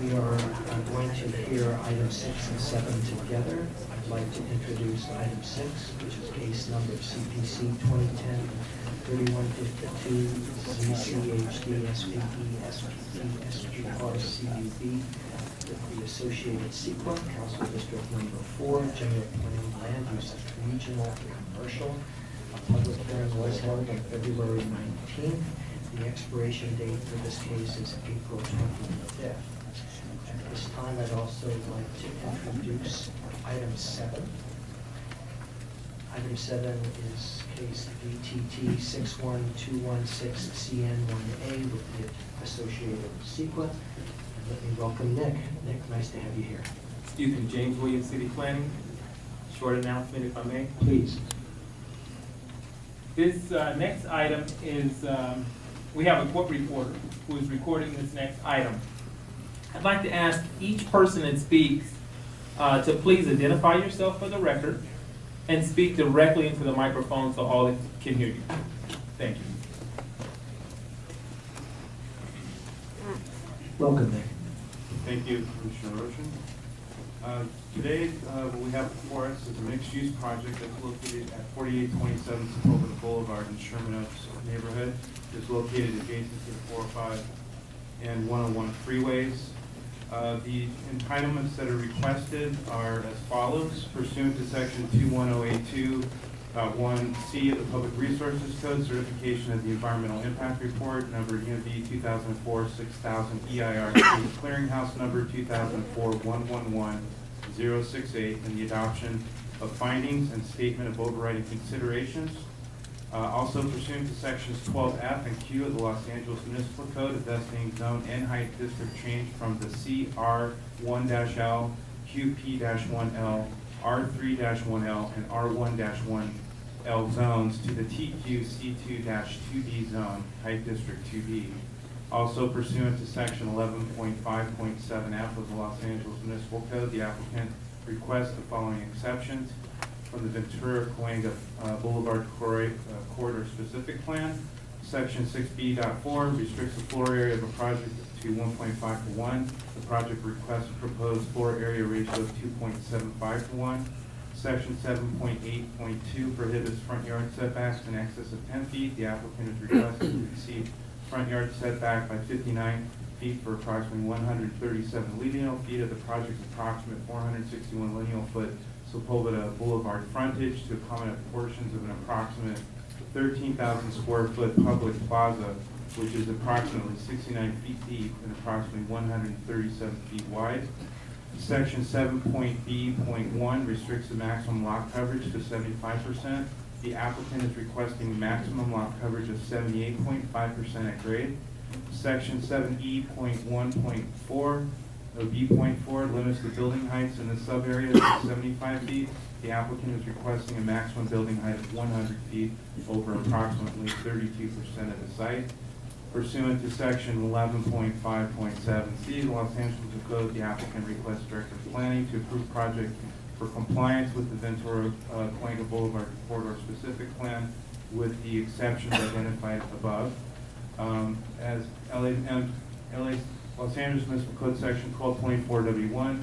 We are going to hear items 6 and 7 together. I'd like to introduce item 6, which is case number CPC 2010-3152, ZCHD SPE SPT SPR CUB, with the associated CEQA, Council District Number 4, General Plan Land Use Regional Commercial. A public hearing was held on February 19th. The expiration date for this case is April 25th. At this time, I'd also like to introduce item 7. Item 7 is case VTT 61216CN1A with the associated CEQA. And let me welcome Nick. Nick, nice to have you here. Excuse me, James Williams, City Planning. Short announcement, if I may. Please. This next item is, we have a court reporter who is recording this next item. I'd like to ask each person that speaks to please identify yourself for the record and speak directly into the microphone so all can hear you. Thank you. Welcome, Nick. Thank you, Commissioner Roshan. Today, what we have before us is a mixed-use project that's located at 4827 Sepulveda Boulevard in Sherman Oaks neighborhood. It's located adjacent to the 405 and 101 freeways. The entitlements that are requested are as follows. Pursuant to section 21082, 1C of the Public Resources Code, certification of the Environmental Impact Report, number EMV 2004-6000 EIR, clearinghouse number 2004-111068, and the adoption of findings and statement of overriding considerations. Also pursuant to sections 12F and Q of the Los Angeles Municipal Code, investing zone and height district change from the CR1-L, QP-1L, R3-1L, and R1-1L zones to the TQ-C2-2B zone, height district 2B. Also pursuant to section 11.5.7F of the Los Angeles Municipal Code, the applicant requests the following exceptions from the Ventura Cahuenga Boulevard Corridor Specific Plan. Section 6B.4 restricts the floor area of a project to 1.5:1. The project requests a proposed floor area ratio of 2.75:1. Section 7.8.2 prohibits front yard setbacks in excess of 10 feet. The applicant is requested to exceed front yard setback by 59 feet for approximately 137 lineal feet of the project's approximate 461 lineal foot Sepulveda Boulevard frontage to accommodate portions of an approximate 13,000 square foot public plaza, which is approximately 69 feet deep and approximately 137 feet wide. Section 7.B.1 restricts the maximum lot coverage to 75%. The applicant is requesting maximum lot coverage of 78.5% at grade. Section 7E.1.4 B.4 limits the building heights in the sub-area to 75 feet. The applicant is requesting a maximum building height of 100 feet over approximately 32% of the site. Pursuant to section 11.5.7C of the Los Angeles Code, the applicant requests Director of Planning to approve project for compliance with the Ventura Cahuenga Boulevard Corridor Specific Plan with the exceptions identified above. As Los Angeles Municipal Code section 1224W1,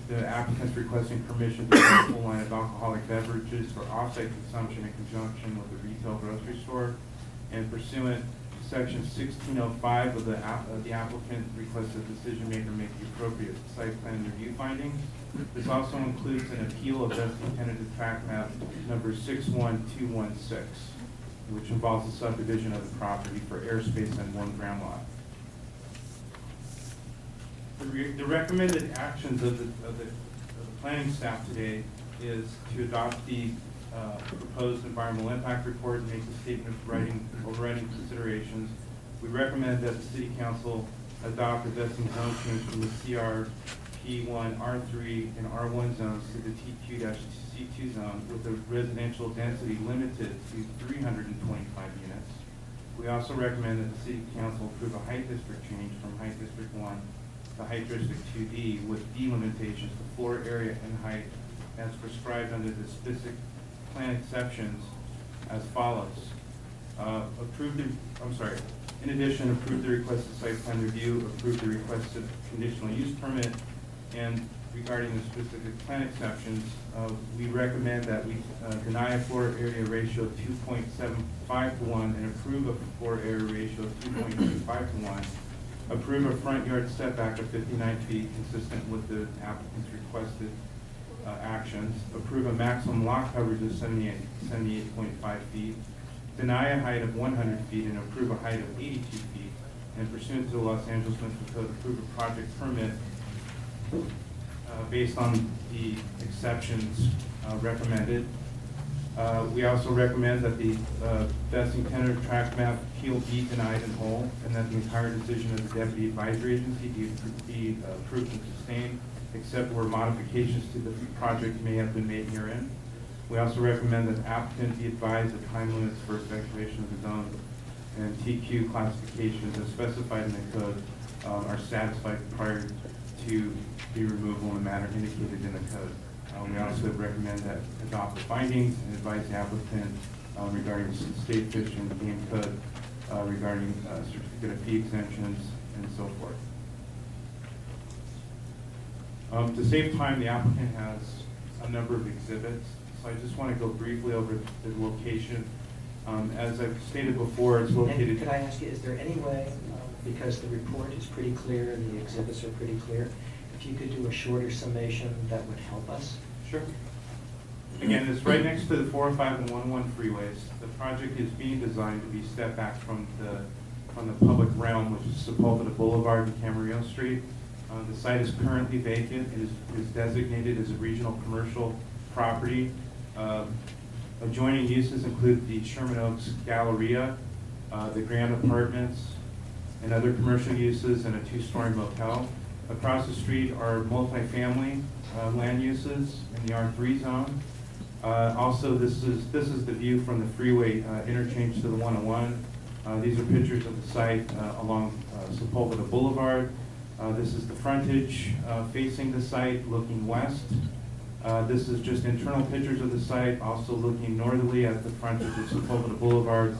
the applicant's requesting permission to sell a full line of alcoholic beverages for off-site consumption in conjunction with a retail grocery store. And pursuant to section 1605 of the applicant requests the decision maker make the appropriate site plan review findings. This also includes an appeal of vesting tentative tract map number 61216, which involves the subdivision of the property for airspace and 1 ground lot. The recommended actions of the planning staff today is to adopt the proposed environmental impact report and make a statement of overriding considerations. We recommend that the City Council adopt a vesting zone change from the CRP1, R3, and R1 zones to the TQ-C2 zone with the residential density limited to 325 units. We also recommend that the City Council approve a height district change from height district 1 to height district 2D with delimitations to floor area and height as prescribed under the specific plan exceptions as follows. In addition, approve the requested site plan review, approve the requested conditional use permit, and regarding the specific plan exceptions, we recommend that we deny a floor area ratio of 2.75 to 1 and approve a floor area ratio of 2.25 to 1. Approve a front yard setback of 59 feet consistent with the applicant's requested actions. Approve a maximum lot coverage of 78.5 feet. Deny a height of 100 feet and approve a height of 82 feet. And pursuant to the Los Angeles Municipal Code, approve a project permit based on the exceptions recommended. We also recommend that the vesting tentative tract map appeal be denied in whole, and that the entire decision of the Deputy Advisory Agency be approved and sustained, except where modifications to the project may have been made herein. We also recommend that the applicant be advised that time limits for effectuation of the zone and TQ classifications as specified in the code are satisfied prior to the removal in the manner indicated in the code. We also recommend that adopt the findings and advise the applicant regarding state fish and game code, regarding certificate of fee exemptions, and so forth. To save time, the applicant has a number of exhibits, so I just want to go briefly over the location. As I've stated before, it's located. And could I ask you, is there any way, because the report is pretty clear and the exhibits are pretty clear, if you could do a shorter summation, that would help us? Sure. Again, it's right next to the 405 and 101 freeways. The project is being designed to be stepped back from the public realm, which is Sepulveda Boulevard and Camarillo Street. The site is currently vacant. It is designated as a regional commercial property. Adjoining uses include the Sherman Oaks Galleria, the Grand Apartments, and other commercial uses, and a two-story motel. Across the street are multifamily land uses in the R3 zone. Also, this is the view from the freeway interchange to the 101. These are pictures of the site along Sepulveda Boulevard. This is the frontage facing the site looking west. This is just internal pictures of the site, also looking northerly at the frontage of Sepulveda Boulevard,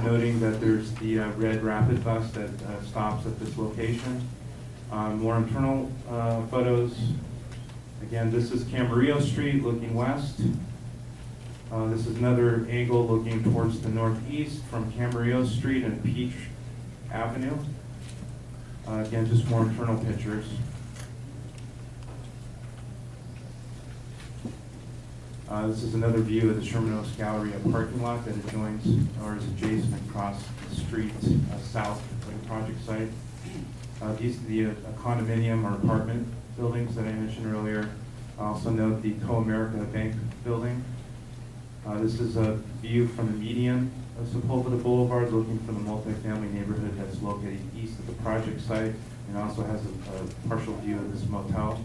noting that there's the red rapid bus that stops at this location. More internal photos. Again, this is Camarillo Street looking west. This is another angle looking towards the northeast from Camarillo Street and Peach Avenue. Again, just more internal pictures. This is another view of the Sherman Oaks Galleria parking lot that adjoins or is adjacent across the street south of the project site. These are the condominium or apartment buildings that I mentioned earlier. Also note the Co-America Bank building. This is a view from the median of Sepulveda Boulevard, looking for the multifamily neighborhood that's located east of the project site, and also has a partial view of this motel.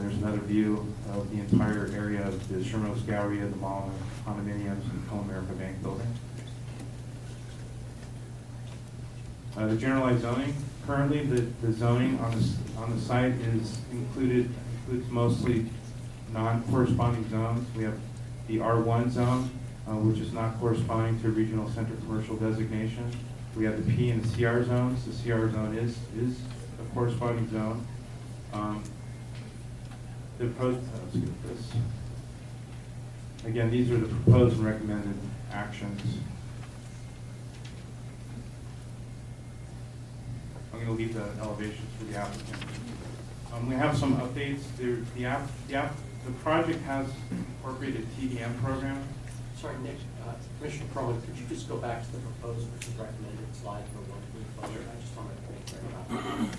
There's another view of the entire area of the Sherman Oaks Galleria, the mall, and condominiums, and Co-America Bank building. The generalized zoning. Currently, the zoning on the site includes mostly non-corresponding zones. We have the R1 zone, which is not corresponding to regional center commercial designation. We have the P and the CR zones. The CR zone is a corresponding zone. Let's get this. Again, these are the proposed and recommended actions. I'm going to leave the elevations for the applicant. We have some updates. The project has incorporated TDM program. Sorry, Nick, Commissioner Perlman, could you just go back to the proposed versus recommended slide for one closer? I just wanted to make sure about that.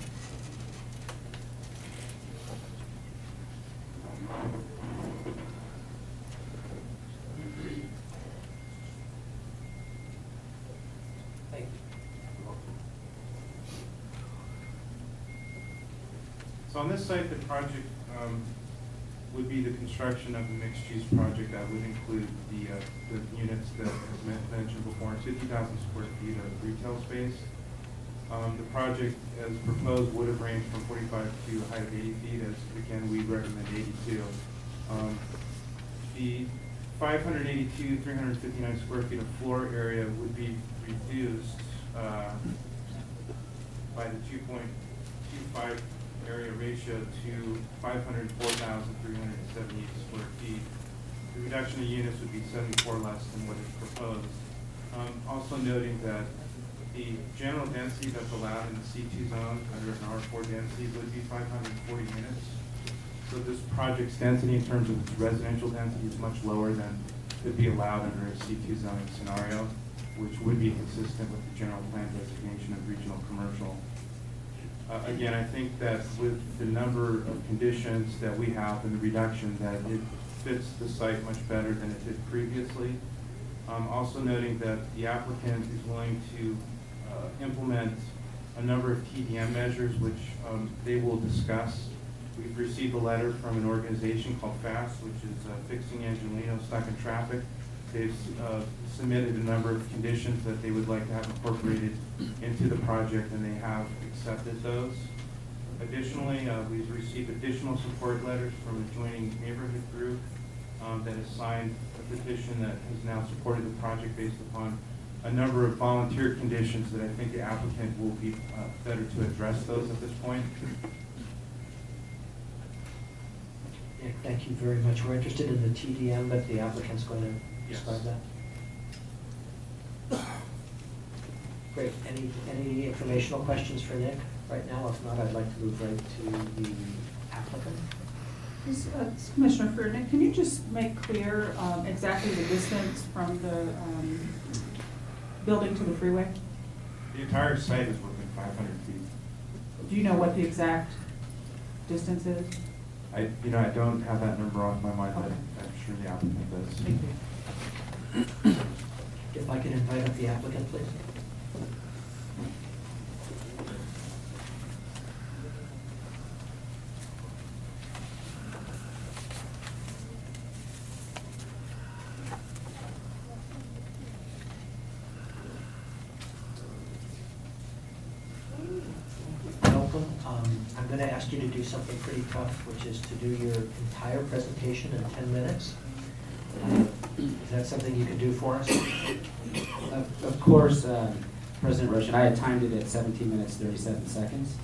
Thank you. So on this site, the project would be the construction of a mixed-use project that would include the units that was mentioned before, 50,000 square feet of retail space. The project, as proposed, would have ranged from 45 to a height of 80 feet, as again, we recommend 82. The 582, 359 square feet of floor area would be reduced by the 2.25 area ratio to 504,378 square feet. The reduction of units would be 74 less than what is proposed. Also noting that the general density that's allowed in the C2 zone under an R4 density would be 540 units. So this project's density in terms of its residential density is much lower than could be allowed under a C2 zoning scenario, which would be consistent with the general plan designation of regional commercial. Again, I think that with the number of conditions that we have and the reduction, that it fits the site much better than it did previously. Also noting that the applicant is willing to implement a number of TDM measures, which they will discuss. We've received a letter from an organization called FAST, which is Fixing Angelino Stuck in Traffic. They've submitted a number of conditions that they would like to have incorporated into the project, and they have accepted those. Additionally, we've received additional support letters from a joining neighborhood group that has signed a petition that has now supported the project based upon a number of volunteer conditions that I think the applicant will be better to address those at this point. Nick, thank you very much. We're interested in the TDM, but the applicant's going to describe that. Great. Any informational questions for Nick right now? If not, I'd like to move right to the applicant. Commissioner Furnick, can you just make clear exactly the distance from the building to the freeway? The entire site is within 500 feet. Do you know what the exact distance is? I don't have that number off my mind, but Okay. I'm sure the applicant does. Thank you. If I can invite up the applicant, please. Welcome. I'm going to ask you to do something pretty tough, which is to do your entire presentation in 10 minutes. Is that something you can do for us? Of course, President Roshan, I had timed it at 17 minutes, 37 seconds.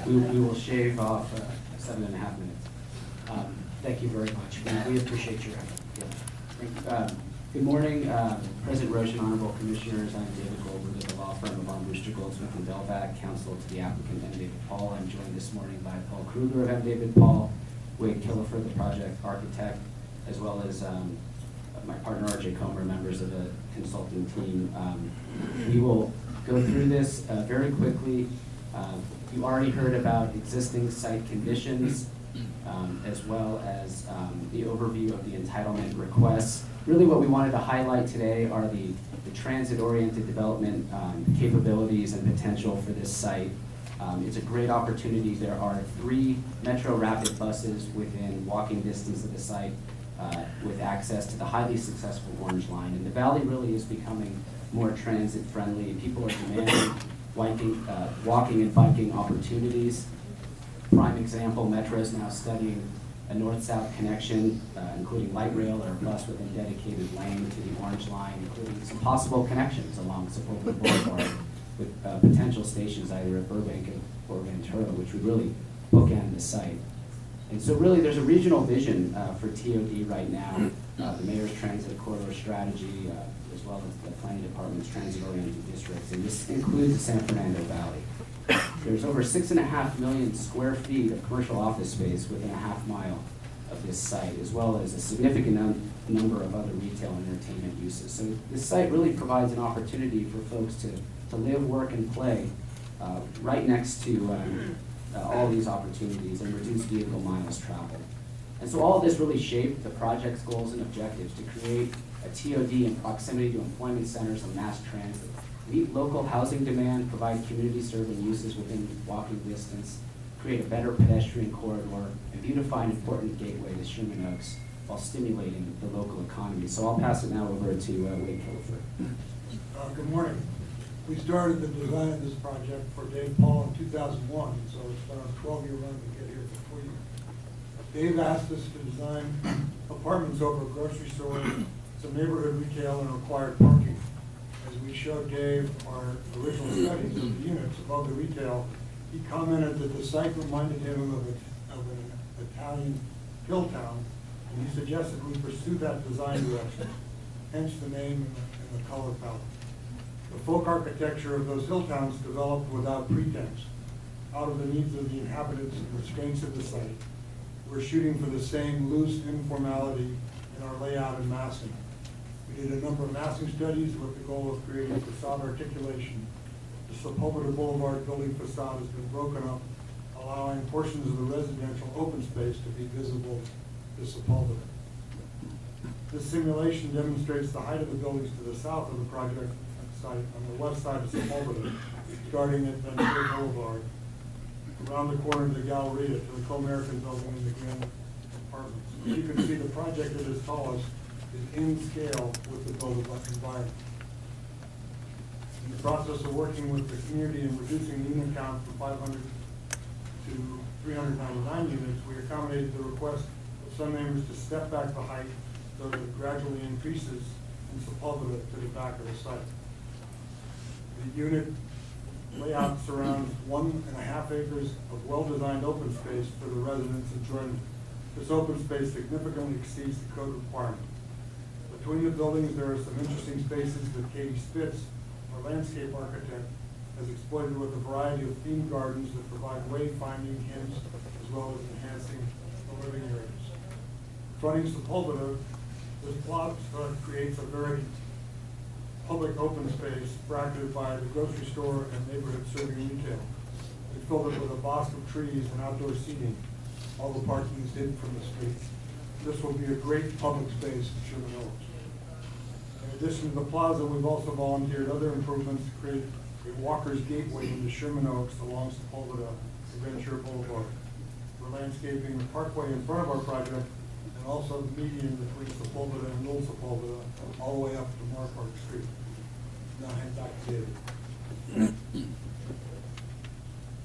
We will shave off 7.5 minutes. Thank you very much. We appreciate your effort. Yeah. Good morning, President Roshan, Honorable Commissioners. I'm David Goldberg of the law firm of Armbruster Goldsmith and Delvac, counsel to the applicant M. David Paul. I'm joined this morning by Paul Kruger of M. David Paul, Wade Killefer, the project architect, as well as my partner R.J. Comer, members of the consulting team. We will go through this very quickly. You already heard about existing site conditions, as well as the overview of the entitlement requests. Really what we wanted to highlight today are the transit-oriented development capabilities and potential for this site. It's a great opportunity. There are 3 Metro Rapid buses within walking distance of the site with access to the highly successful Orange Line. And the valley really is becoming more transit-friendly. People are demanding walking and biking opportunities. Prime example, Metro is now studying a north-south connection, including light rail or a bus with a dedicated lane to the Orange Line, including some possible connections along Sepulveda Boulevard with potential stations either at Burbank or Ventura, which would really bookend the site. And so really there's a regional vision for TOD right now, the Mayor's Transit Corridor Strategy, as well as the Planning Department's transit-oriented districts, and this includes the San Fernando Valley. There's over 6.5 million square feet of commercial office space within a half mile of this site, as well as a significant number of other retail and entertainment uses. So this site really provides an opportunity for folks to live, work, and play right next to all these opportunities and reduce vehicle miles traveled. And so all of this really shaped the project's goals and objectives to create a TOD in proximity to employment centers and mass transit, meet local housing demand, provide community-serving uses within walking distance, create a better pedestrian corridor, and beautify an important gateway to Sherman Oaks while stimulating the local economy. So I'll pass it now over to Wade Killefer. Good morning. We started the design of this project for Dave Paul in 2001, so it's been a 12-year run to get here before you. Dave asked us to design apartments over a grocery store, some neighborhood retail, and required parking. As we showed Dave our original studies of the units above the retail, he commented that the site reminded him of an Italian hill town, and he suggested we pursue that design direction, hence the name and the color palette. The folk architecture of those hill towns developed without pretense, out of the needs of the inhabitants and the strengths of the site. We're shooting for the same loose informality in our layout and massing. We did a number of massing studies with the goal of creating facade articulation. The Sepulveda Boulevard building facade has been broken up, allowing portions of the residential open space to be visible to Sepulveda. This simulation demonstrates the height of the buildings to the south of the project site on the west side of Sepulveda, starting at Ventura Boulevard, around the corner of the Galleria to the Co-American building and the Grand Apartments. As you can see, the project at its tallest is in scale with the built environment. In the process of working with the community and reducing the unit count from 500 to 399 units, we accommodated the request of some neighbors to step back the height so that it gradually increases in Sepulveda to the back of the site. The unit layout surrounds 1.5 acres of well-designed open space for the residents' enjoyment. This open space significantly exceeds the code requirement. Between the buildings, there are some interesting spaces that Katie Spitz, our landscape architect, has exploited with a variety of themed gardens that provide wayfinding hints as well as enhancing the living areas. Fronting Sepulveda, this plot creates a very public open space bracketed by the grocery store and neighborhood serving retail. We filled it with a bosque of trees and outdoor seating. All the parking is hidden from the streets. This will be a great public space in Sherman Oaks. In addition to the plaza, we've also volunteered other improvements to create a walker's gateway into Sherman Oaks along Sepulveda and Ventura Boulevard. We're landscaping the parkway in front of our project and also the median between Sepulveda and Old Sepulveda all the way up to Marpark Street. Now hand back to David.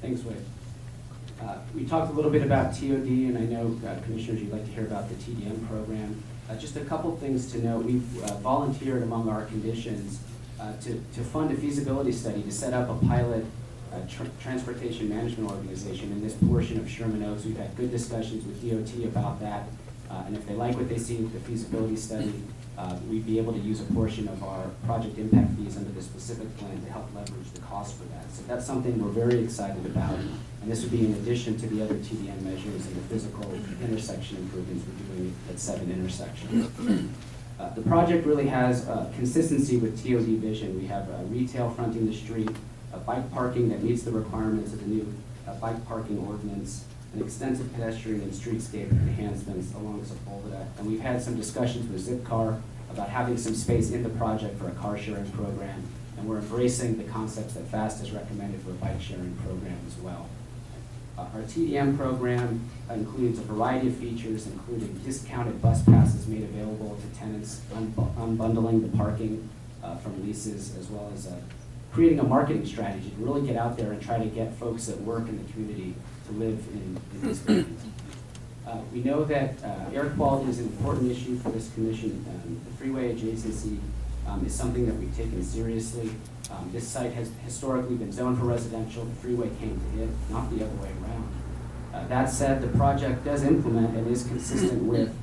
Thanks, Wade. We talked a little bit about TOD, and I know, Commissioners, you'd like to hear about the TDM program. Just a couple things to note. We've volunteered among our conditions to fund a feasibility study to set up a pilot transportation management organization in this portion of Sherman Oaks. We've had good discussions with DOT about that, and if they like what they see with the feasibility study, we'd be able to use a portion of our project impact fees under the specific plan to help leverage the cost for that. So that's something we're very excited about, and this would be in addition to the other TDM measures and the physical intersection improvements we're doing at 7 intersections. The project really has consistency with TOD vision. We have retail fronting the street, bike parking that meets the requirements of the new bike parking ordinance, and extensive pedestrian and streetscape enhancements along Sepulveda. And we've had some discussions with Zipcar about having some space in the project for a car sharing program, and we're embracing the concepts that FAST has recommended for a bike sharing program as well. Our TDM program includes a variety of features, including discounted bus passes made available to tenants, unbundling the parking from leases, as well as creating a marketing strategy to really get out there and try to get folks that work in the community to live in these buildings. We know that air quality is an important issue for this commission. The freeway adjacency is something that we've taken seriously. This site has historically been zoned for residential. The freeway came to it, not the other way around. That said, the project does implement and is consistent with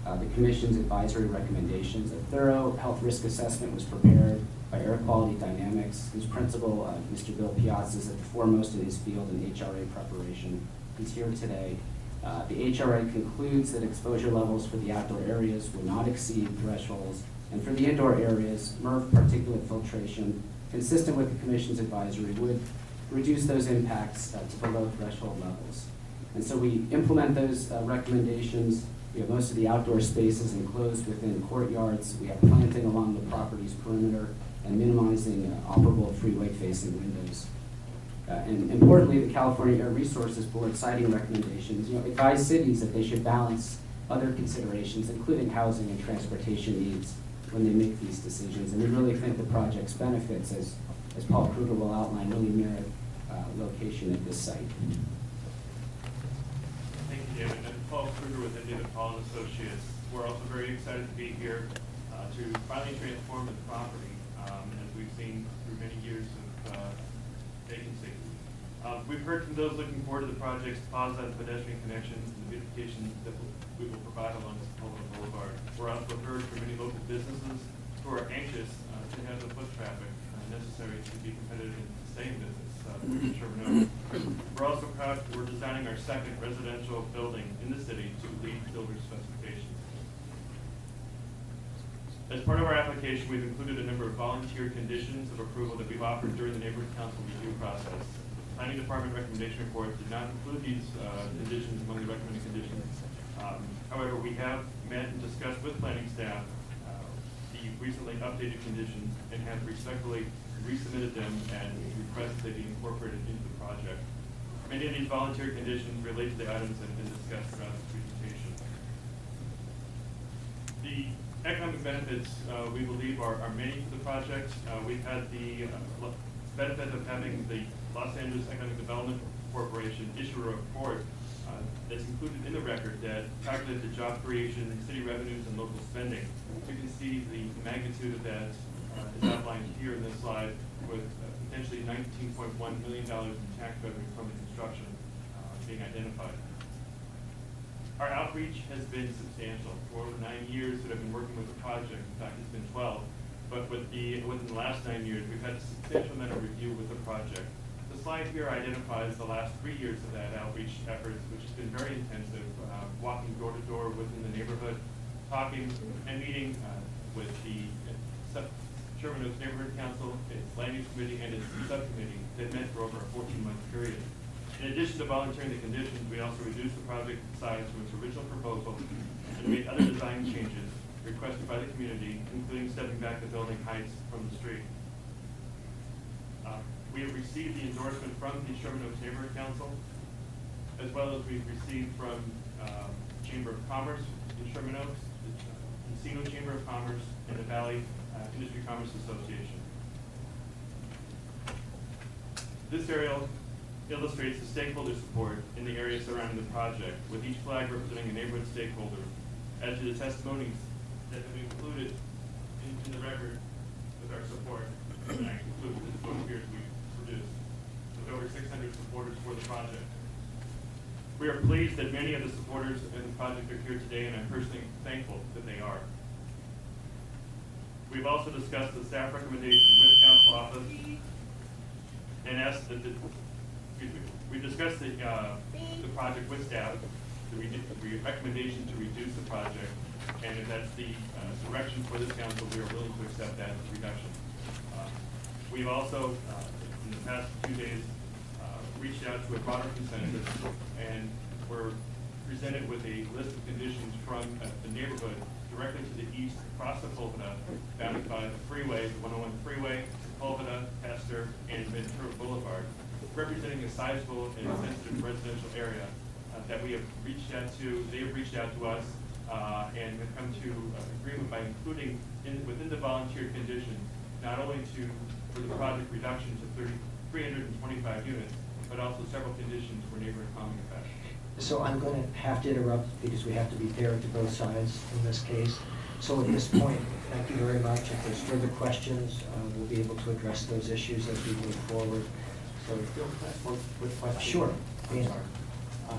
the Commission's advisory recommendations. A thorough health risk assessment was prepared by Air Quality Dynamics, whose principal, Mr. Bill Piazza, is at the foremost in his field in HRA preparation. He's here today. The HRA concludes that exposure levels for the outdoor areas will not exceed thresholds, and for the indoor areas, MERV particulate filtration, consistent with the Commission's advisory, would reduce those impacts to below threshold levels. And so we implement those recommendations. We have most of the outdoor spaces enclosed within courtyards. We have planting along the property's perimeter and minimizing operable freeway-facing windows. And importantly, the California Air Resources Board citing recommendations, advise cities that they should balance other considerations, including housing and transportation needs, when they make these decisions. And we really think the project's benefits, as Paul Kruger will outline, really merit location at this site. Thank you, David. And Paul Kruger with David Paul and Associates. We're also very excited to be here to finally transform the property. As we've seen through many years of vacancy. We've heard from those looking forward to the project's positive pedestrian connections and the beautification that we will provide along Culver Boulevard. We're also heard from many local businesses who are anxious to have the foot traffic necessary to be competitive and sustain business in Sherman Oaks. We're also proud we're designing our second residential building in the city to lead builder specifications. As part of our application, we've included a number of volunteer conditions of approval that we've offered during the neighborhood council review process. The Planning Department recommendation report did not include these conditions among the recommended conditions. However, we have met and discussed with planning staff the recently updated conditions and have respectfully resubmitted them and request they be incorporated into the project. Many of these volunteer conditions relate to the items that have been discussed throughout the presentation. The economic benefits, we believe, are many for the project. We've had the benefit of having the Los Angeles Economic Development Corporation issue a report that's included in the record that calculated the job creation, city revenues, and local spending. You can see the magnitude of that is outlined here in this slide, with potentially $19.1 million in tax revenue from the construction being identified. Our outreach has been substantial. For over 9 years that I've been working with the project, in fact it's been 12, but within the last 9 years, we've had a substantial amount of review with the project. The slide here identifies the last 3 years of that outreach efforts, which has been very intensive, walking door to door within the neighborhood, talking and meeting with the Sherman Oaks Neighborhood Council, its Land Use Committee, and its subcommittee that met for over a 14-month period. In addition to volunteering the conditions, we also reduced the project size from its original proposal and made other design changes requested by the community, including stepping back the building heights from the street. We have received the endorsement from the Sherman Oaks Neighborhood Council, as well as we've received from Chamber of Commerce in Sherman Oaks, the Encino Chamber of Commerce, and the Valley Industry Commerce Association. This aerial illustrates the stakeholder support in the area surrounding the project, with each flag representing a neighborhood stakeholder. As to the testimonies that have been included in the record with our support, and I include the photographs we produced, with over 600 supporters for the project. We are pleased that many of the supporters in the project are here today, and I'm personally thankful that they are. We've also discussed the staff recommendation with council office and asked that we discussed the project with staff, the recommendation to reduce the project, and if that's the direction for this council, we are willing to accept that reduction. We've also, in the past few days, reached out to a broader consensus, and we're presented with a list of conditions from the neighborhood directly to the east across the Colvada, bounded by the freeway, the 101 freeway, Colvada, Hester, and Ventura Boulevard, representing a sizable and sensitive residential area that we have reached out to. They have reached out to us and have come to agreement by including within the volunteer condition, not only for the project reduction to 325 units, but also several conditions for neighborhood calming effect. So I'm going to have to interrupt because we have to be fair to both sides in this case. So at this point, thank you very much. If there's further questions, we'll be able to address those issues as we move forward. So, One quick question. sure. I'm sorry.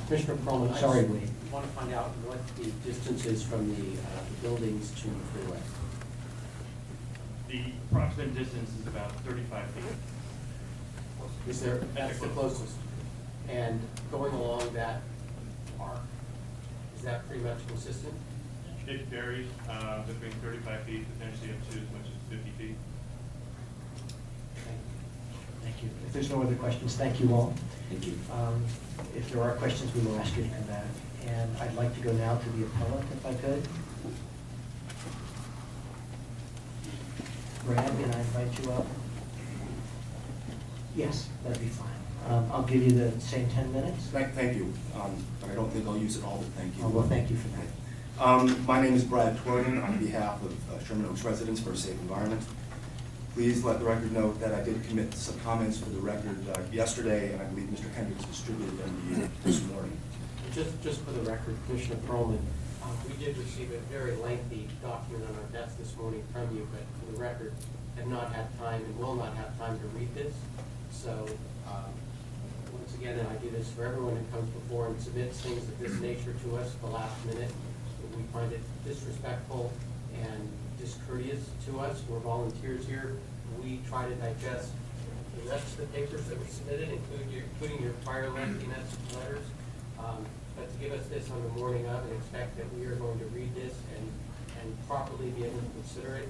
Commissioner Perlman, I Sorry, just Wade. want to find out what the distance is from the buildings to the freeway. The approximate distance is about 35 feet. Is there, that's the closest. And going along that arc, is that pretty much consistent? It varies between 35 feet, potentially up to as much as 50 feet. Thank you. If there's no other questions, thank you all. Thank you. If there are questions, we will ask you to come back. And I'd like to go now to the appellant, if I could. Brad, can I invite you up? Yes, that'd be fine. I'll give you the same 10 minutes. Thank you, but I don't think I'll use it all, but thank you. Oh, well, thank you for that. My name is Brad Tworden on behalf of Sherman Oaks residents for a safe environment. Please let the record note that I did commit some comments for the record yesterday, and I believe Mr. Hendricks distributed them to you this morning. Just for the record, Commissioner Perlman, we did receive a very lengthy document on our desk this morning from you, but for the record, have not had time and will not have time to read this. So, once again, and I do this for everyone who comes before and submits things of this nature to us at the last minute, we find it disrespectful and discourteous to us. We're volunteers here. We try to digest the rest of the papers that were submitted, including your prior lengthiness letters. But to give us this on the morning of and expect that we are going to read this and properly be able to consider it,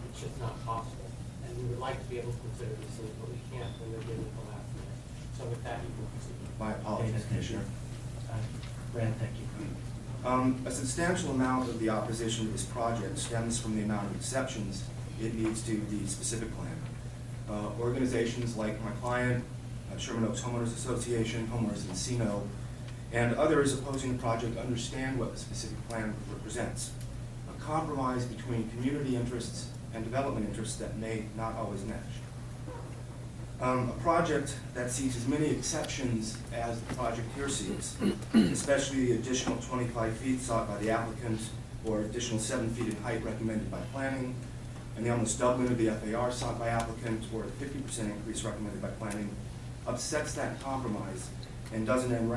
it's just not possible. And we would like to be able to consider these things, but we can't when they're given at the last minute. So with that, you can proceed. My apologies, Commissioner. Brad, thank you. A substantial amount of the opposition to this project stems from the amount of exceptions it needs to the specific plan. Organizations like my client, Sherman Oaks Homeowners Association, Homeowners Encino, and others opposing the project understand what the specific plan represents. A compromise between community interests and development interests that may not always match. A project that seeks as many exceptions as the project here seeks, especially the additional 25 feet sought by the applicant or additional 7 feet in height recommended by planning, and the almost doubling of the FAR sought by applicant or the 50% increase recommended by planning, upsets that compromise and does an end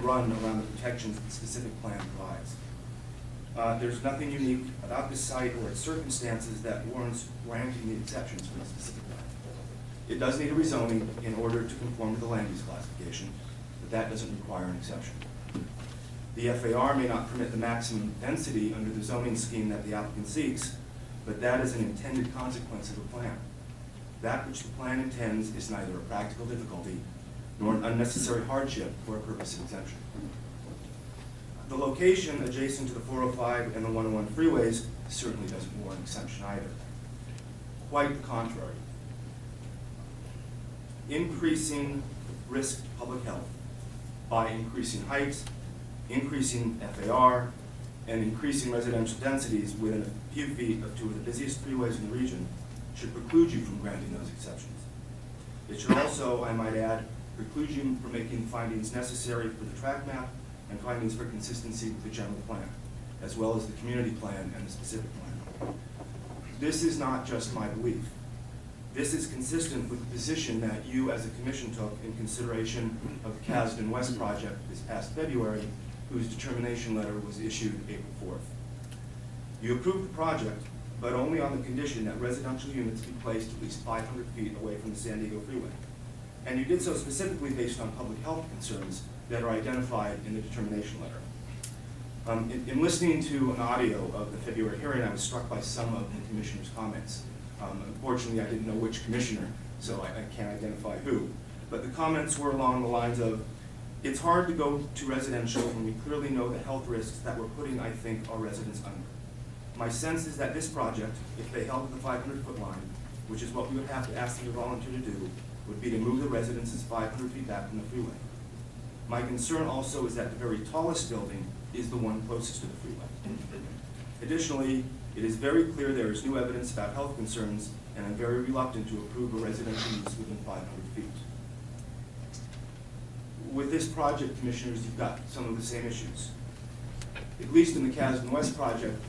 run around the protections that the specific plan provides. There's nothing unique about this site or its circumstances that warrants granting the exceptions for the specific plan. It does need a rezoning in order to conform to the land use classification, but that doesn't require an exception. The FAR may not permit the maximum density under the zoning scheme that the applicant seeks, but that is an intended consequence of the plan. That which the plan intends is neither a practical difficulty nor an unnecessary hardship for a purpose of exemption. The location adjacent to the 405 and the 101 freeways certainly doesn't warrant exemption either. Quite the contrary. Increasing risk to public health by increasing height, increasing FAR, and increasing residential densities within a few feet of two of the busiest freeways in the region should preclude you from granting those exceptions. It should also, I might add, preclude you from making findings necessary for the track map and findings for consistency with the general plan, as well as the community plan and the specific plan. This is not just my belief. This is consistent with the position that you as a commission took in consideration of the Kasdan West project this past February, whose determination letter was issued April 4th. You approved the project, but only on the condition that residential units be placed at least 500 feet away from the San Diego Freeway. And you did so specifically based on public health concerns that are identified in the determination letter. In listening to an audio of the February hearing, I was struck by some of the commissioner's comments. Unfortunately, I didn't know which commissioner, so I can't identify who. But the comments were along the lines of, it's hard to go to residential when we clearly know the health risks that we're putting, I think, our residents under. My sense is that this project, if they held to the 500-foot line, which is what we would have to ask them to volunteer to do, would be to move the residences 500 feet back from the freeway. My concern also is that the very tallest building is the one closest to the freeway. Additionally, it is very clear there is new evidence about health concerns, and I'm very reluctant to approve a residential use within 500 feet. With this project, commissioners, you've got some of the same issues. At least in the Kasdan West project,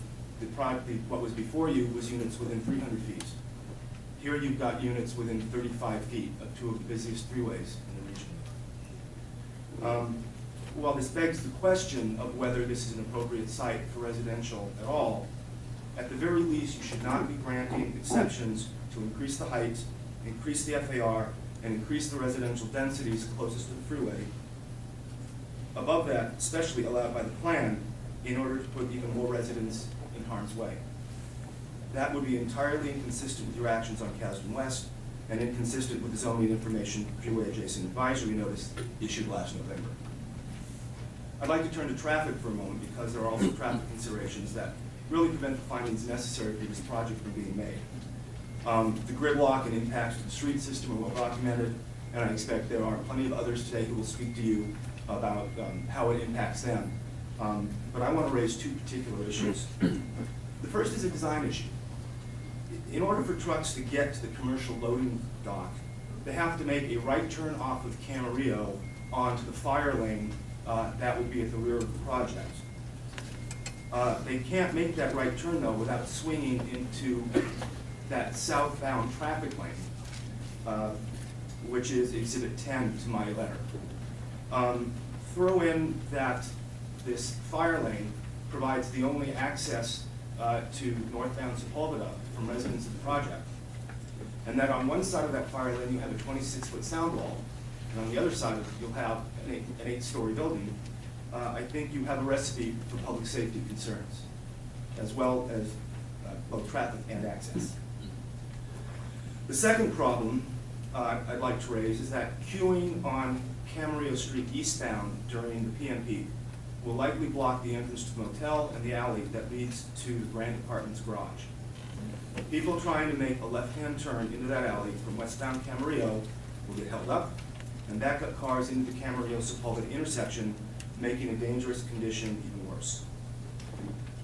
what was before you was units within 300 feet. Here you've got units within 35 feet of two of the busiest freeways in the region. While this begs the question of whether this is an appropriate site for residential at all, at the very least, you should not be granting exceptions to increase the height, increase the FAR, and increase the residential densities closest to the freeway. Above that, especially allowed by the plan, in order to put even more residents in harm's way. That would be entirely inconsistent with your actions on Kasdan West and inconsistent with the zoning information freeway adjacent advisory notice issued last November. I'd like to turn to traffic for a moment because there are also traffic considerations that really prevent the findings necessary for this project from being made. The gridlock and impacts to the street system are well documented, and I expect there are plenty of others today who will speak to you about how it impacts them. But I want to raise two particular issues. The first is a design issue. In order for trucks to get to the commercial loading dock, they have to make a right turn off of Camarillo onto the fire lane that would be at the rear of the project. They can't make that right turn, though, without swinging into that southbound traffic lane, which is Exhibit 10 to my letter. Throw in that this fire lane provides the only access to northbound Sepulveda from residents of the project. And that on one side of that fire lane, you have a 26-foot sound wall, and on the other side of it, you'll have an 8-story building. I think you have a recipe for public safety concerns, as well as both traffic and access. The second problem I'd like to raise is that queuing on Camarillo Street eastbound during the PMP will likely block the entrance to the motel and the alley that leads to the Grand Apartments garage. People trying to make a left-hand turn into that alley from westbound Camarillo will get held up and back up cars into the Camarillo-Sepulveda intersection, making a dangerous condition even worse.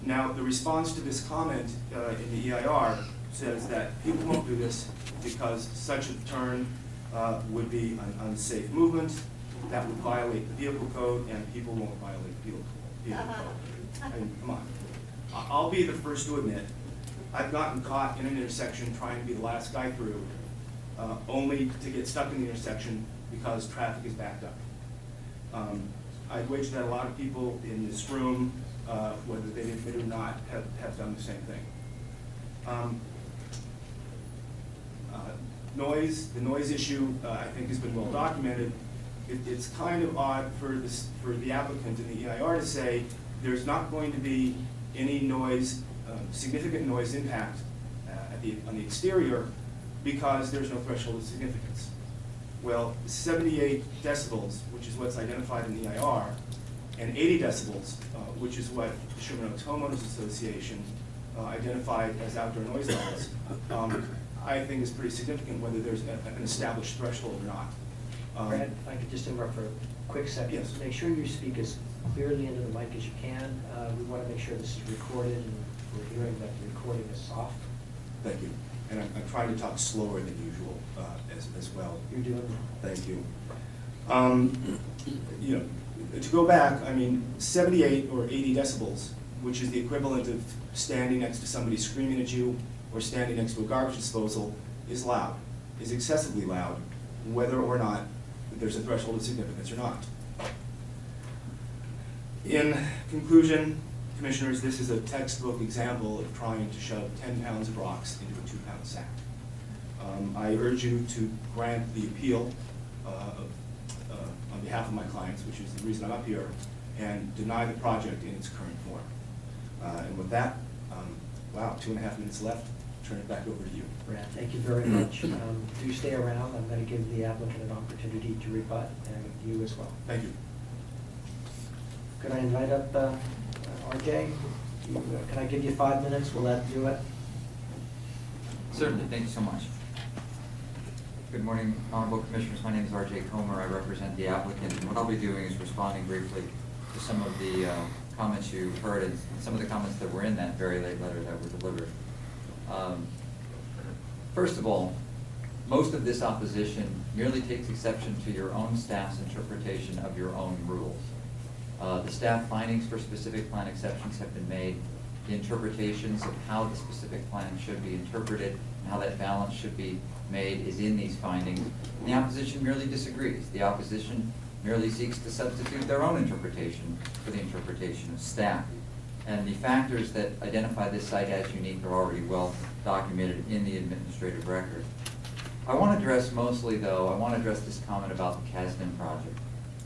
Now, the response to this comment in the EIR says that people won't do this because such a turn would be an unsafe movement, that would violate the vehicle code, and people won't violate the vehicle code. I mean, come on. I'll be the first to admit, I've gotten caught in an intersection trying to be the last guy through, only to get stuck in the intersection because traffic is backed up. I'd wager that a lot of people in this room, whether they admit it or not, have done the same thing. The noise issue, I think, has been well documented. It's kind of odd for the applicant in the EIR to say there's not going to be any noise, significant noise impact on the exterior because there's no threshold of significance. Well, 78 decibels, which is what's identified in the EIR, and 80 decibels, which is what the Sherman Oaks Homeowners Association identified as outdoor noise levels, I think is pretty significant whether there's an established threshold or not. Brad, if I could just interrupt for a quick second. Yes. Make sure you speak as clearly into the mic as you can. We want to make sure this is recorded, and we're hearing that the recording is soft. Thank you. And I'm trying to talk slower than usual as well. You're doing Thank you. You know, to go back, I mean, 78 or 80 decibels, which is the equivalent of standing next to somebody screaming at you or standing next to a garbage disposal, is loud, is excessively loud, whether or not there's a threshold of significance or not. In conclusion, Commissioners, this is a textbook example of trying to shove 10 pounds of rocks into a 2-pound sack. I urge you to grant the appeal on behalf of my clients, which is the reason I'm up here, and deny the project in its current form. And with that, wow, 2.5 minutes left. Turn it back over to you. Brad, thank you very much. Do stay around. I'm going to give the applicant an opportunity to rebut, and you as well. Thank you. Could I invite up RJ? Can I give you 5 minutes? Will that do it? Certainly, thank you so much. Good morning, Honorable Commissioners. My name is RJ Comer. I represent the applicant, and what I'll be doing is responding briefly to some of the comments you heard and some of the comments that were in that very late letter that were delivered. First of all, most of this opposition merely takes exception to your own staff's interpretation of your own rules. The staff findings for specific plan exceptions have been made. The interpretations of how the specific plan should be interpreted and how that balance should be made is in these findings. And the opposition merely disagrees. The opposition merely seeks to substitute their own interpretation for the interpretation of staff. And the factors that identify this site as unique are already well documented in the administrative record. I want to address mostly, though, I want to address this comment about the Kasdan project.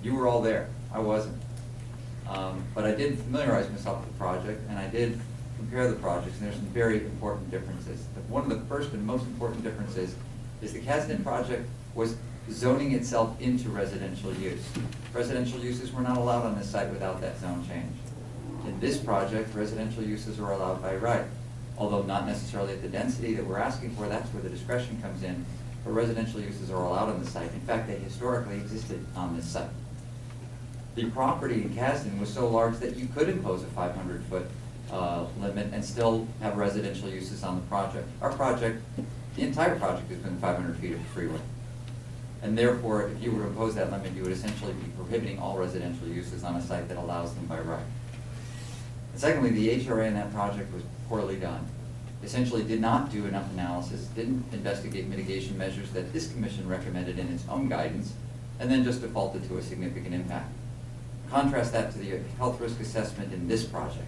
You were all there. I wasn't. But I did familiarize myself with the project, and I did compare the projects, and there's some very important differences. One of the first and most important differences is the Kasdan project was zoning itself into residential use. Residential uses were not allowed on this site without that zone change. In this project, residential uses are allowed by right, although not necessarily at the density that we're asking for. That's where the discretion comes in. But residential uses are allowed on the site. In fact, they historically existed on this site. The property in Kasdan was so large that you could impose a 500-foot limit and still have residential uses on the project. Our project, the entire project, is within 500 feet of the freeway. And therefore, if you were to impose that limit, you would essentially be prohibiting all residential uses on a site that allows them by right. And secondly, the HRA in that project was poorly done. essentially did not do enough analysis, didn't investigate mitigation measures that this commission recommended in its own guidance, and then just defaulted to a significant impact. Contrast that to the health risk assessment in this project,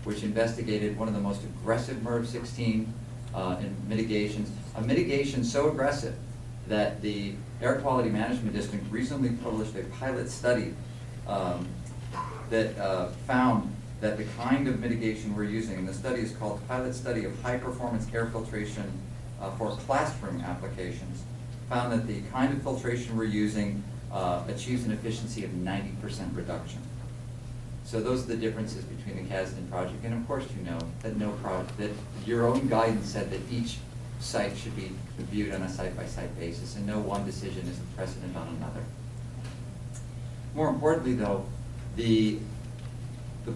which investigated one of the most aggressive MERV 16 in mitigations, a mitigation so aggressive that the Air Quality Management District recently published a pilot study that found that the kind of mitigation we're using, and the study is called Pilot Study of High Performance Air Filtration for Classroom Applications, found that the kind of filtration we're using achieves an efficiency of 90% reduction. So those are the differences between the Kasdan project, and of course you know that that your own guidance said that each site should be reviewed on a site-by-site basis, and no one decision is a precedent on another. More importantly though, the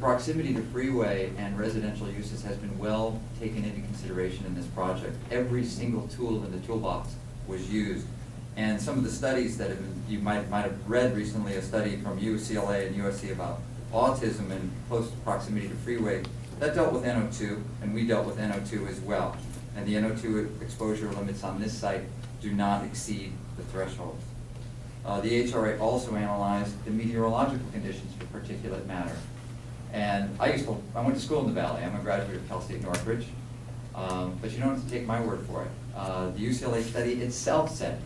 proximity to freeway and residential uses has been well taken into consideration in this project. Every single tool in the toolbox was used. And some of the studies that have been, you might have read recently, a study from UCLA and USC about autism and close proximity to freeway, that dealt with NO2, and we dealt with NO2 as well. And the NO2 exposure limits on this site do not exceed the thresholds. The HRA also analyzed the meteorological conditions for particulate matter. And I went to school in the Valley. I'm a graduate of Cal State Northridge. But you don't have to take my word for it. The UCLA study itself said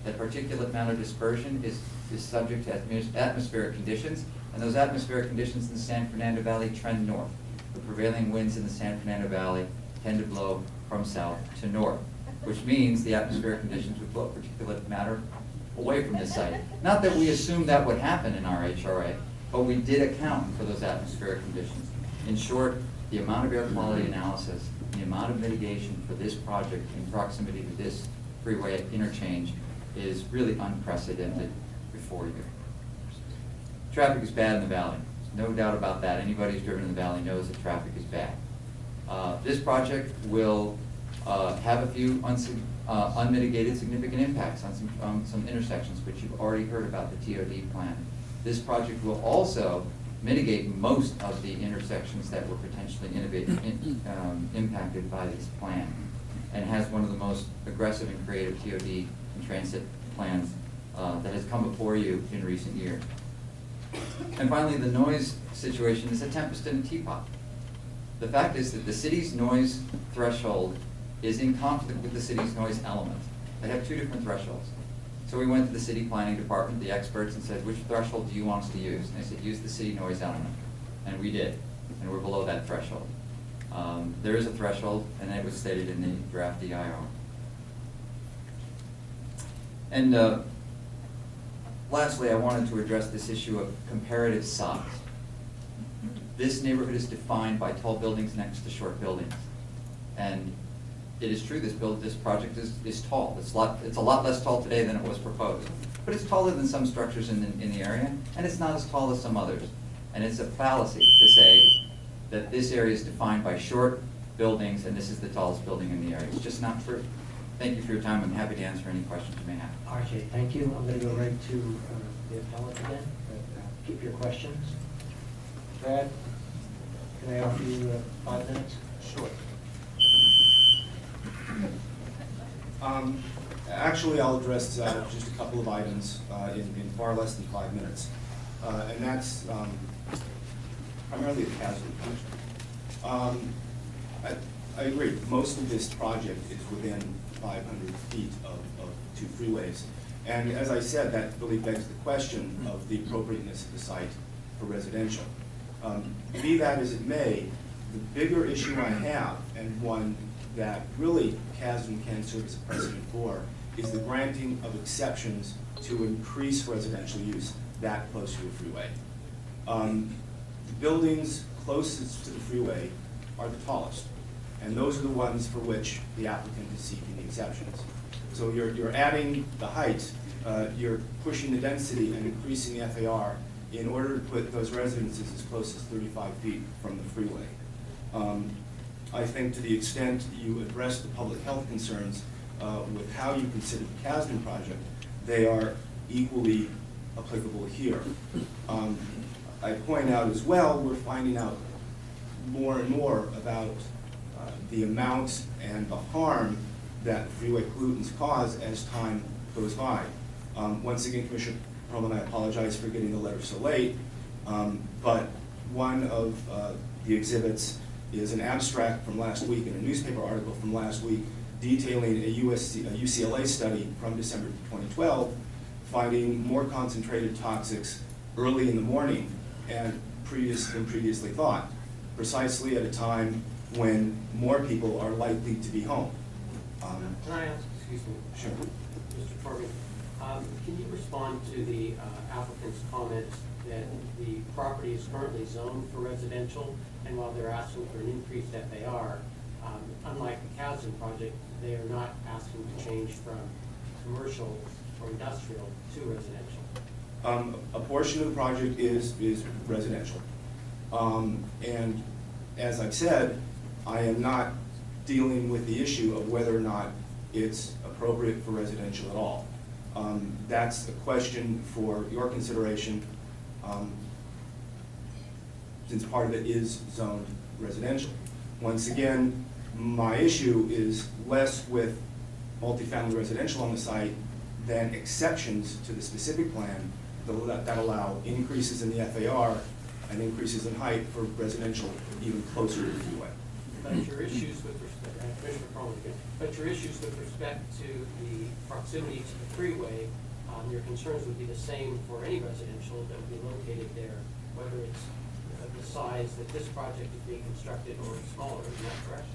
that particulate matter dispersion is subject to atmospheric conditions, and those atmospheric conditions in the San Fernando Valley trend north. The prevailing winds in the San Fernando Valley tend to blow from south to north, which means the atmospheric conditions would blow particulate matter away from this site. Not that we assumed that would happen in our HRA, but we did account for those atmospheric conditions. In short, the amount of air quality analysis, the amount of mitigation for this project in proximity to this freeway interchange is really unprecedented before you. Traffic is bad in the valley. No doubt about that. Anybody who's driven in the valley knows that traffic is bad. This project will have a few unmitigated significant impacts on some intersections, which you've already heard about the TOD plan. This project will also mitigate most of the intersections that were potentially impacted by this plan, and has one of the most aggressive and creative TOD and transit plans that has come before you in recent years. And finally, the noise situation is a tempest in a teapot. The fact is that the city's noise threshold is in conflict with the city's noise element. They have two different thresholds. So we went to the city planning department, the experts, and said, which threshold do you want us to use? And they said, use the city noise element. And we did, and we're below that threshold. There is a threshold, and it was stated in the draft DIR. And lastly, I wanted to address this issue of comparative size. This neighborhood is defined by tall buildings next to short buildings. And it is true, this project is tall. It's a lot less tall today than it was proposed. But it's taller than some structures in the area, and it's not as tall as some others. And it's a fallacy to say that this area is defined by short buildings and this is the tallest building in the area. It's just not true. Thank you for your time. I'm happy to answer any questions you may have. RJ, thank you. I'm going to go right to the appellant again. Keep your questions. Brad, can I offer you 5 minutes? Sure. Actually, I'll address just a couple of items in far less than 5 minutes. And that's primarily the Kasdan project. I agree, most of this project is within 500 feet of 2 freeways. And as I said, that really begs the question of the appropriateness of the site for residential. Be that as it may, the bigger issue I have, and one that really Kasdan can serve as a precedent for, is the granting of exceptions to increase residential use that close to a freeway. The buildings closest to the freeway are the tallest, and those are the ones for which the applicant is seeking the exceptions. So you're adding the height, you're pushing the density and increasing the FAR in order to put those residences as close as 35 feet from the freeway. I think to the extent you address the public health concerns with how you consider the Kasdan project, they are equally applicable here. I point out as well, we're finding out more and more about the amount and the harm that freeway pollutants cause as time goes by. Once again, Commissioner Perlman, I apologize for getting the letter so late, but one of the exhibits is an abstract from last week in a newspaper article from last week detailing a UCLA study from December 2012 finding more concentrated toxics early in the morning than previously thought, precisely at a time when more people are likely to be home. Can I ask, excuse me? Sure. Mr. Torben, can you respond to the applicant's comments that the property is currently zoned for residential, and while they're asking for an increased FAR, unlike the Kasdan project, they are not asking to change from commercial or industrial to residential? A portion of the project is residential. And as I've said, I am not dealing with the issue of whether or not it's appropriate for residential at all. That's a question for your consideration, since part of it is zoned residential. Once again, my issue is less with multifamily residential on the site than exceptions to the specific plan that allow increases in the FAR and increases in height for residential even closer to the freeway. But your issues with respect, Commissioner Perlman again, but your issues with respect to the proximity to the freeway, your concerns would be the same for any residential that would be located there, whether it's the size that this project is being constructed or smaller, is that correct?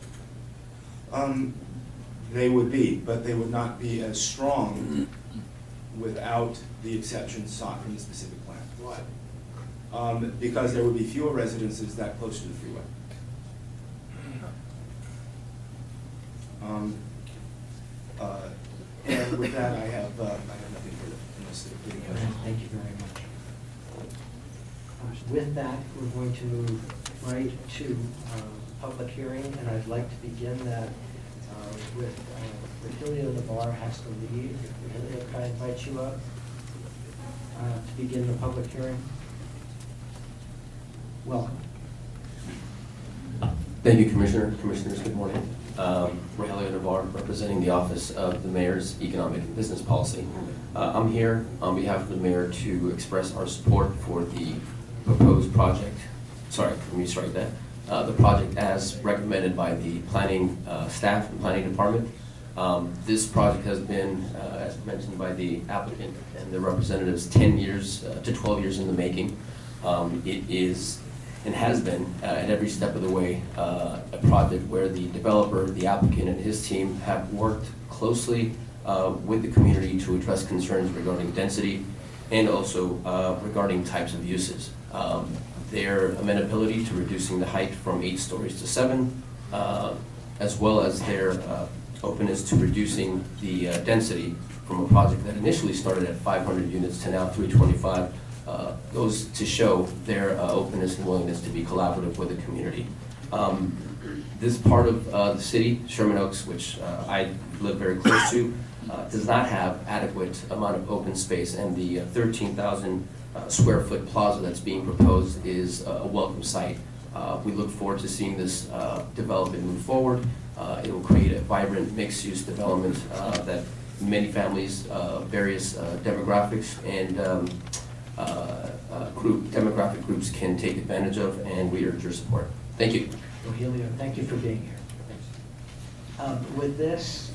They would be, but they would not be as strong without the exceptions sought from the specific plan. Why? Because there would be fewer residences that close to the freeway. And with that, I have nothing further. Unless there are any questions. Thank you very much. With that, we're going to move right to public hearing, and I'd like to begin that with Virgilio Navarre has to leave. Virgilio, can I invite you up to begin the public hearing? Welcome. Thank you, Commissioner. Commissioners, good morning. Rogelio Navarre, representing the Office of the Mayor's Economic and Business Policy. I'm here on behalf of the Mayor to express our support for the proposed project. Sorry, let me strike that. The project as recommended by the planning staff and planning department. This project has been, as mentioned by the applicant and the representatives, 10 years to 12 years in the making. It is and has been at every step of the way a project where the developer, the applicant, and his team have worked closely with the community to address concerns regarding density and also regarding types of uses. Their amenability to reducing the height from 8 stories to 7, as well as their openness to reducing the density from a project that initially started at 500 units to now 325, goes to show their openness and willingness to be collaborative with the community. This part of the city, Sherman Oaks, which I live very close to, does not have adequate amount of open space, and the 13,000 square foot plaza that's being proposed is a welcome sight. We look forward to seeing this development move forward. It will create a vibrant mixed-use development that many families, various demographics and demographic groups can take advantage of, and we urge your support. Thank you. Rogelio, thank you for being here. With this,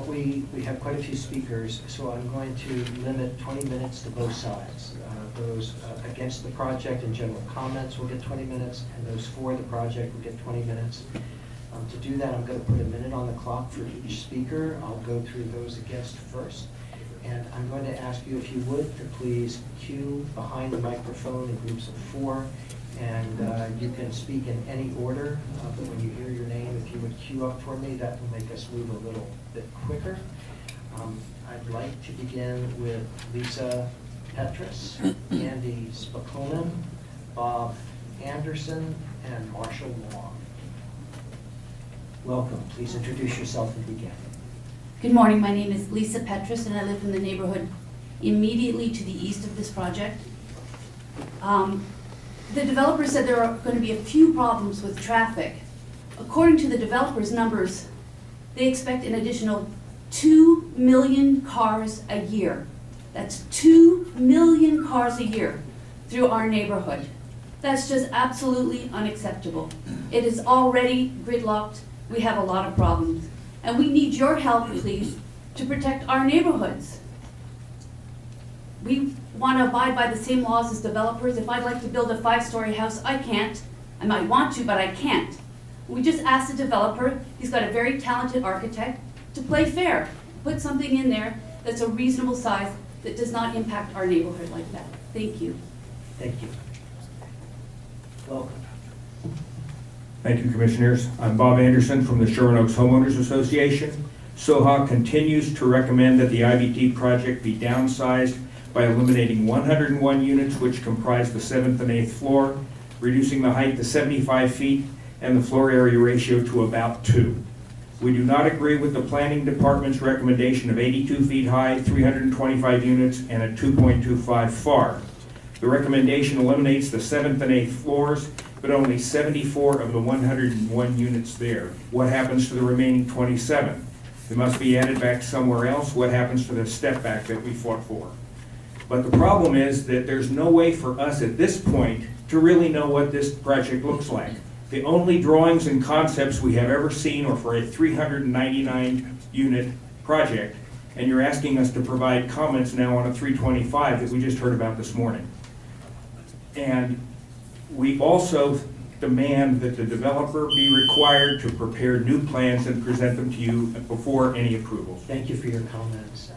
we have quite a few speakers, so I'm going to limit 20 minutes to both sides. Those against the project and general comments will get 20 minutes, and those for the project will get 20 minutes. To do that, I'm going to put a minute on the clock for each speaker. I'll go through those against first. And I'm going to ask you, if you would, to please queue behind the microphone in groups of 4. And you can speak in any order, but when you hear your name, if you would queue up for me, that will make us move a little bit quicker. I'd like to begin with Lisa Petrus, Andy Spokoonen, Bob Anderson, and Marshall Long. Welcome. Please introduce yourself and begin. Good morning. My name is Lisa Petrus, and I live in the neighborhood immediately to the east of this project. The developer said there are going to be a few problems with traffic according to the developer's numbers, they expect an additional 2 million cars a year. That's 2 million cars a year through our neighborhood. That's just absolutely unacceptable. It is already gridlocked. We have a lot of problems. And we need your help, please, to protect our neighborhoods. We want to abide by the same laws as developers. If I'd like to build a 5-story house, I can't. I might want to, but I can't. We just asked the developer, he's got a very talented architect, to play fair. Put something in there that's a reasonable size that does not impact our neighborhood like that. Thank you. Thank you. Welcome. Thank you, Commissioners. I'm Bob Anderson from the Sherman Oaks Homeowners Association. SOHA continues to recommend that the IBT project be downsized by eliminating 101 units, which comprise the 7th and 8th floor, reducing the height to 75 feet and the floor area ratio to about 2. We do not agree with the Planning Department's recommendation of 82 feet high, 325 units, and a 2.25 FAR. The recommendation eliminates the 7th and 8th floors, but only 74 of the 101 units there. What happens to the remaining 27? They must be added back somewhere else. What happens to the step back that we fought for? But the problem is that there's no way for us at this point to really know what this project looks like. The only drawings and concepts we have ever seen are for a 399 unit project, and you're asking us to provide comments now on a 325 that we just heard about this morning. And we also demand that the developer be required to prepare new plans and present them to you before any approvals. Thank you for your comments.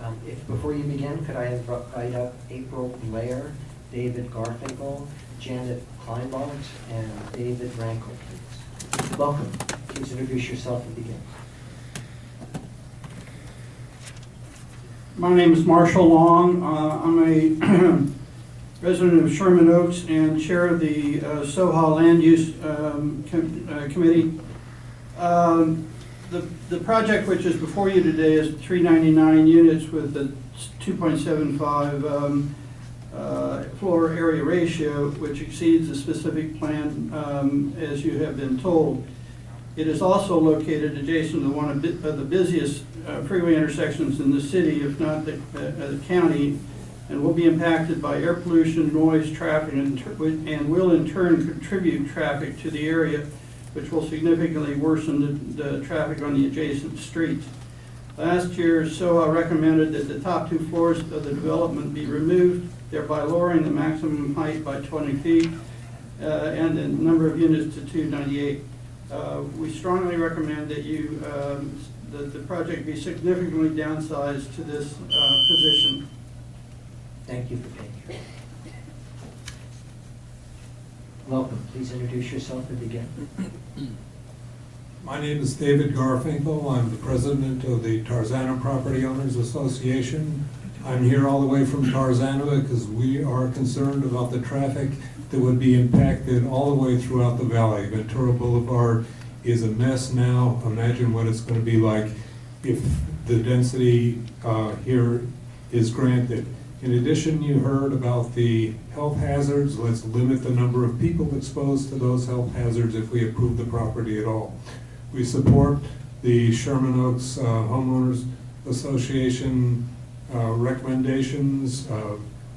Before you begin, could I invite up April Blair, David Garfinkel, Janet Kleinbart, and David Rankle, please. Welcome. Please introduce yourself and begin. My name is Marshall Long. I'm a resident of Sherman Oaks and chair of the SOHA Land Use Committee. The project which is before you today is 399 units with the 2.75 floor area ratio, which exceeds the specific plan as you have been told. It is also located adjacent to one of the busiest freeway intersections in the city, if not the county, and will be impacted by air pollution, noise, traffic, and will in turn contribute traffic to the area, which will significantly worsen the traffic on the adjacent streets. Last year, SOHA recommended that the top 2 floors of the development be removed, thereby lowering the maximum height by 20 feet and the number of units to 298. We strongly recommend that that the project be significantly downsized to this position. Thank you for being here. Welcome. Please introduce yourself and begin. My name is David Garfinkel. I'm the president of the Tarzana Property Owners Association. I'm here all the way from Tarzana because we are concerned about the traffic that would be impacted all the way throughout the valley. Ventura Boulevard is a mess now. Imagine what it's going to be like if the density here is granted. In addition, you heard about the health hazards. Let's limit the number of people exposed to those health hazards if we approve the property at all. We support the Sherman Oaks Homeowners Association recommendations.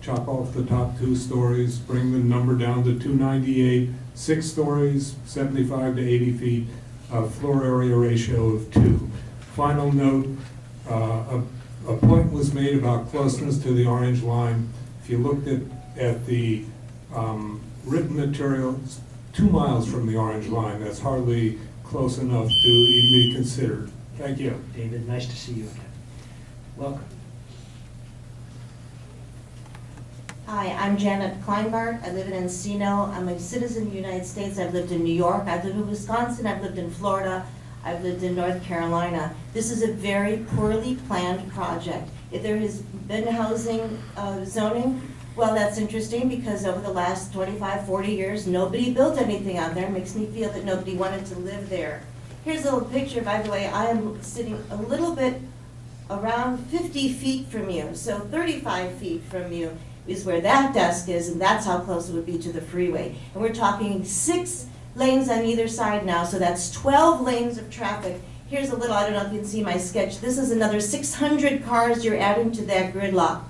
Chop off the top 2 stories, bring the number down to 298, 6 stories, 75 to 80 feet, floor area ratio of 2. Final note, a point was made about closeness to the orange line. If you looked at the written materials, 2 miles from the orange line, that's hardly close enough to even be considered. Thank you. David, nice to see you again. Welcome. Hi, I'm Janet Kleinbart. I live in Encino. I'm a citizen of the United States. I've lived in New York. I've lived in Wisconsin. I've lived in Florida. I've lived in North Carolina. This is a very poorly planned project. If there has been housing zoning, well, that's interesting because over the last 25, 40 years, nobody built anything out there. It makes me feel that nobody wanted to live there. Here's a little picture, by the way. I am sitting a little bit around 50 feet from you, so 35 feet from you is where that desk is, and that's how close it would be to the freeway. And we're talking 6 lanes on either side now, so that's 12 lanes of traffic. Here's a little, I don't know if you can see my sketch. This is another 600 cars you're adding to that gridlock.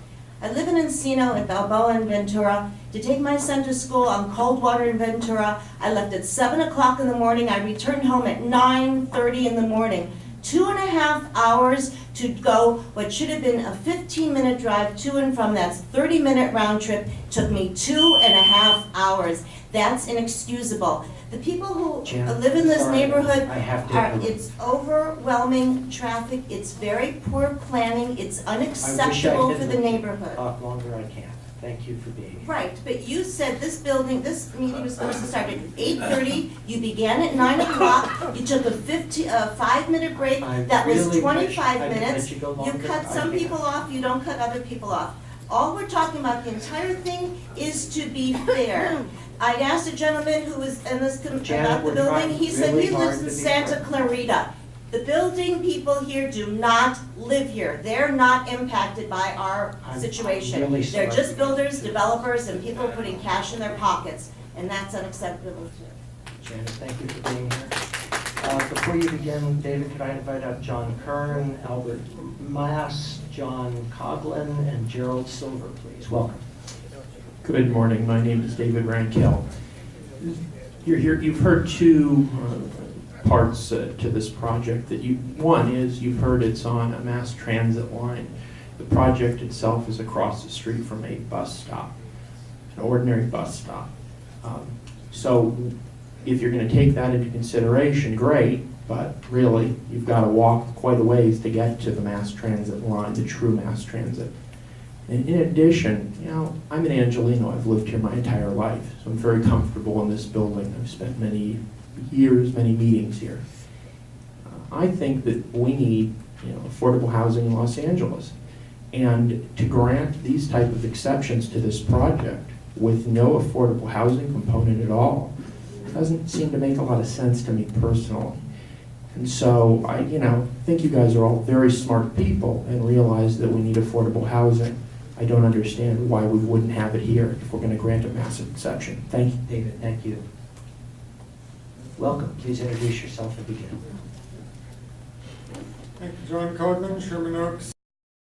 I live in Encino, at Balboa and Ventura. To take my son to school on Coldwater in Ventura, I left at 7 o'clock in the morning. I returned home at 9:30 in the morning. 2.5 hours to go what should have been a 15-minute drive to and from. That's 30-minute round trip. Took me 2.5 hours. That's inexcusable. The people who Janet, live in this sorry, neighborhood, I have to- it's overwhelming traffic. It's very poor planning. It's unacceptable for the neighborhood. Talk longer, I can't. Thank you for being here. Right, but you said this meeting was supposed to start at 8:30, you began at 9 o'clock, you took a 5-minute break, I that was really 25 wish I'd minutes. let you go You longer. cut I some can't. people off, you don't cut other people off. All we're talking about, the entire thing, is to be fair. I asked a gentleman who was in this, Janet, about the we're building, trying he said really he hard lives in to be Santa fair. Clarita. The building people here do not live here. They're not impacted by our I'm situation. really They're sorry. just builders, developers, and people putting cash in their pockets, and that's unacceptable too. Janet, thank you for being here. Before you begin, David, could I invite up John Kern, Albert Mass, John Coughlin, and Gerald Silver, please? Welcome. Good morning. My name is David Rankel. You're here. You've heard two parts to this project. One is you've heard it's on a mass transit line. The project itself is across the street from a bus stop, an ordinary bus stop. So if you're going to take that into consideration, great. But really, you've got to walk quite a ways to get to the mass transit line, the true mass transit. And in addition, I'm an Angelino. I've lived here my entire life, so I'm very comfortable in this building. I've spent many years, many meetings here. I think that we need, affordable housing in Los Angeles. And to grant these type of exceptions to this project with no affordable housing component at all doesn't seem to make a lot of sense to me personally. And so I think you guys are all very smart people and realize that we need affordable housing. I don't understand why we wouldn't have it here if we're going to grant a massive exception. Thank you. David, thank you. Welcome. Please introduce yourself and begin. Thank you, John Cogman, Sherman Oaks.